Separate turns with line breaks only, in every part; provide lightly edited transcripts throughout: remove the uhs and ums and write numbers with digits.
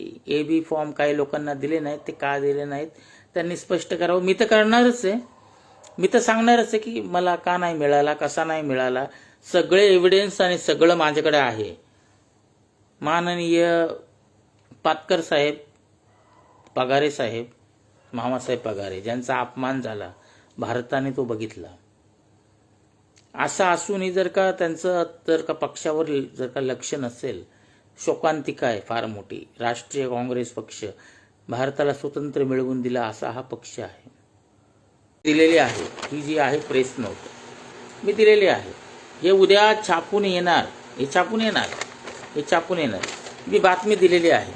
A B form काही लोकांना दिले नाहीत, ते का दिले नाहीत त्यांनी स्पष्ट करावं. मी तर करणारच आहे, मी तर सांगणारच आहे की मला का नाही मिळाला, कसा नाही मिळाला. सगळे एव्हिडन्स आणि सगळं माझ्याकडे आहे. माननीय पातकर साहेब, पगारे साहेब, मामासाहेब पगारे, ज्यांचा अपमान झाला भारताने तो बघितला. असं असूनही जर का त्यांचं जर का पक्षावर जर का लक्ष नसेल, शोकांतिका आहे फार मोठी. राष्ट्रीय काँग्रेस पक्ष भारताला स्वतंत्र मिळवून दिला असा हा पक्ष आहे. दिलेली आहे ही जी आहे प्रेस नोट मी दिलेली आहे. हे उद्या छापून येणार, हे छापून येणार. मी बातमी दिलेली आहे.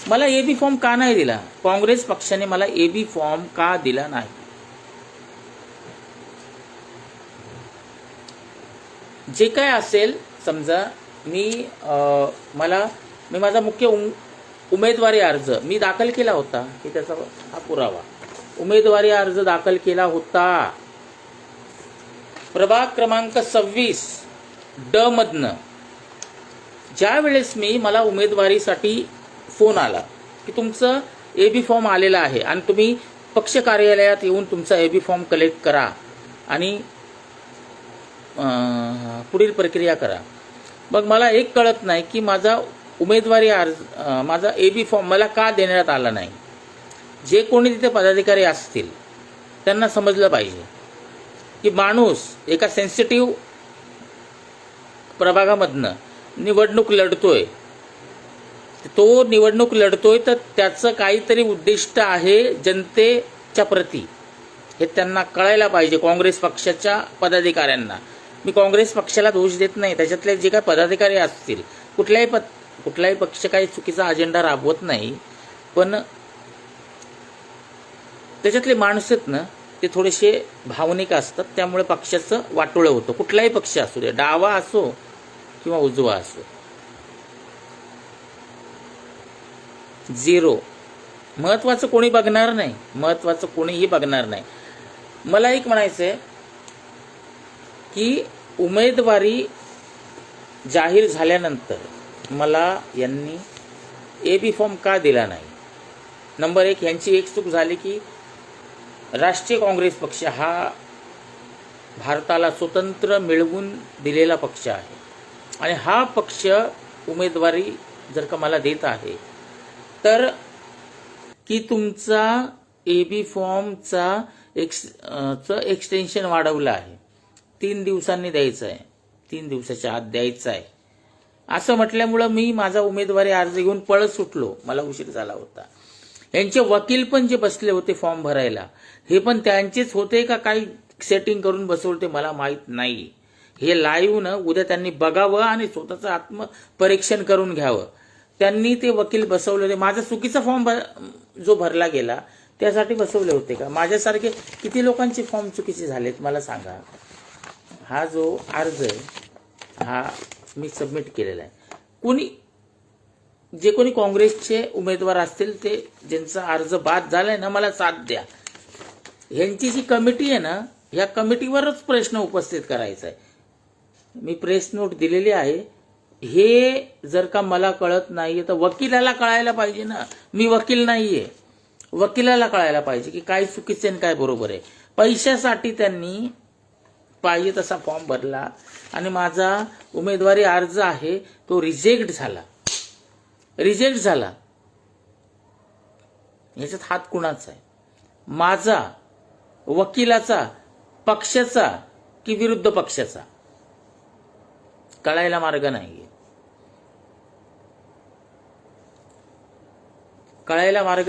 मला एबी फॉर्म का नाही दिला, काँग्रेस पक्षाने मला एबी फॉर्म का दिला नाही. जे काय असेल समजा, मी माझा मुख्य उमेदवारी अर्ज मी दाखल केला होता की त्याचा हा पुरावा. उमेदवारी अर्ज दाखल केला होता प्रभाग क्रमांक 26 ड मधनं. ज्या वेळेस मला उमेदवारीसाठी फोन आला की तुमचं एबी फॉर्म आलेला आहे आणि तुम्ही पक्ष कार्यालयात येऊन तुमचा एबी फॉर्म कलेक्ट करा आणि पुढील प्रक्रिया करा. मग मला एक कळत नाही की माझा उमेदवारी अर्ज, माझा एबी फॉर्म मला का देण्यात आला नाही. जे कोणी तिथे पदाधिकारी असतील त्यांना समजलं पाहिजे की माणूस एका सेन्सिटिव्ह प्रभागामधनं निवडणूक लढतोय, तो निवडणूक लढतोय तर त्याचं काहीतरी उद्दिष्ट आहे जनतेच्या प्रती, हे त्यांना कळायला पाहिजे. काँग्रेस पक्षाच्या पदाधिकाऱ्यांना मी काँग्रेस पक्षाला दोष देत नाही, त्याच्यातले जे काही पदाधिकारी असतील, कुठलाही पक्ष काही चुकीचा अजेंडा राबवत नाही, पण त्याच्यातले माणसं आहेत ना ते थोडेसे भावनिक असतात, त्यामुळे पक्षाचं वाटोळं होतं. कुठलाही पक्ष असू दे, डावा असो किंवा उजवा असो. 0 महत्वाचं कोणी बघणार नाही, महत्वाचं कोणीही बघणार नाही. मला एक म्हणायचं आहे की उमेदवारी जाहीर झाल्यानंतर मला यांनी एबी फॉर्म का दिला नाही. नंबर 1, यांची एक चूक झाली की राष्ट्रीय काँग्रेस पक्ष हा भारताला स्वतंत्र मिळवून दिलेला पक्ष आहे आणि हा पक्ष उमेदवारी जर का मला देत आहे तर की तुमचा एबी फॉर्मचा एक्सटेन्शन वाढवलं आहे, 3 दिवसांनी द्यायचं आहे, 3 दिवसाच्या आत द्यायचं आहे असं म्हटल्यामुळं मी माझा उमेदवारी अर्ज घेऊन पळत सुटलो. मला उशीर झाला होता. यांचे वकील पण जे बसले होते फॉर्म भरायला, हे पण त्यांचेच होते का काही सेटिंग करून बसवते मला माहीत नाही. हे लाईव्ह ना उद्या त्यांनी बघावं आणि स्वतःचं आत्मपरीक्षण करून घ्यावं. त्यांनी ते वकील बसवले होते. माझा चुकीचा फॉर्म जो भरला गेला त्यासाठी बसवले होते का? माझ्यासारखे किती लोकांचे फॉर्म चुकीचे झालेत मला सांगा. हा जो अर्ज आहे हा मी सबमिट केलेला आहे. जे कोणी काँग्रेसचे उमेदवार असतील ते ज्यांचा अर्ज बाद झालाय ना, मला साथ द्या. ह्यांची जी कमिटी आहे ना, या कमिटीवरच प्रश्न उपस्थित करायचा आहे. मी प्रेस नोट दिलेली आहे. हे जर का मला कळत नाहीये तर वकिलाला कळायला पाहिजे ना. मी वकील नाहीये, वकिलाला कळायला पाहिजे की काय चुकीचे आणि काय बरोबर आहे. पैशासाठी त्यांनी पाहिजे तसा फॉर्म भरला आणि माझा उमेदवारी अर्ज आहे तो रिजेक्ट झाला. याच्यात हात कुणाचा आहे? माझा, वकिलाचा, पक्षाचा की विरुद्ध पक्षाचा? कळायला मार्ग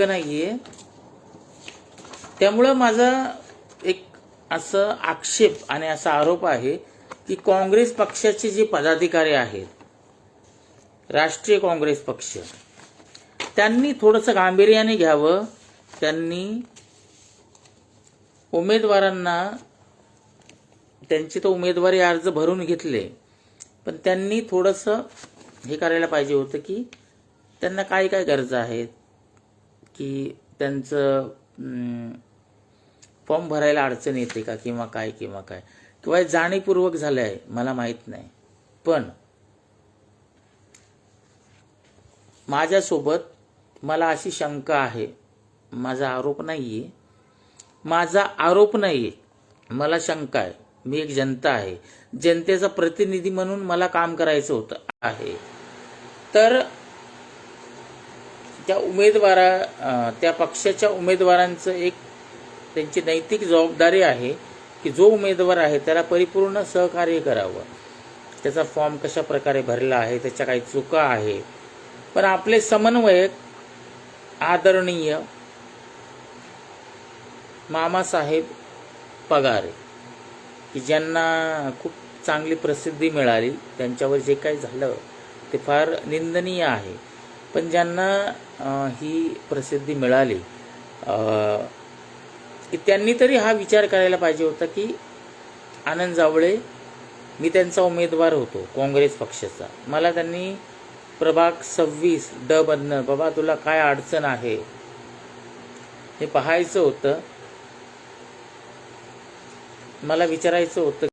नाहीये. त्यामुळं माझा एक असं आक्षेप आणि असा आरोप आहे की काँग्रेस पक्षाचे जे पदाधिकारी आहेत, राष्ट्रीय काँग्रेस पक्ष, त्यांनी थोडंसं गांभीर्याने घ्यावं. त्यांनी उमेदवारांना त्यांची तो उमेदवारी अर्ज भरून घेतले, पण त्यांनी थोडंसं हे करायला पाहिजे होतं की त्यांना काय काय गरजा आहेत, की त्यांचं फॉर्म भरायला अडचण येते का किंवा काय किंवा जाणीवपूर्वक झालं आहे मला माहीत नाही. पण माझ्यासोबत मला अशी शंका आहे, माझा आरोप नाहीये, मला शंका आहे. मी एक जनता आहे, जनतेचा प्रतिनिधी म्हणून मला काम करायचं होतं आहे. तर त्या पक्षाच्या उमेदवारांचं एक त्यांची नैतिक जबाबदारी आहे की जो उमेदवार आहे त्याला परिपूर्ण सहकार्य करावं. त्याचा फॉर्म कशा प्रकारे भरला आहे, त्याच्या काही चुका आहे, पण आपले समन्वयक आदरणीय मामासाहेब पगारे की ज्यांना खूप चांगली प्रसिद्धी मिळाली, त्यांच्यावर जे काही झालं ते फार निंदनीय आहे, पण ज्यांना ही प्रसिद्धी मिळाली की त्यांनी तरी हा विचार करायला पाहिजे होता की आनंद जावळे, मी त्यांचा उमेदवार होतो काँग्रेस पक्षाचा, मला त्यांनी प्रभाग 26 ड मधनं बाबा तुला काय अडचण आहे हे पाहायचं होतं, मला विचारायचं होतं.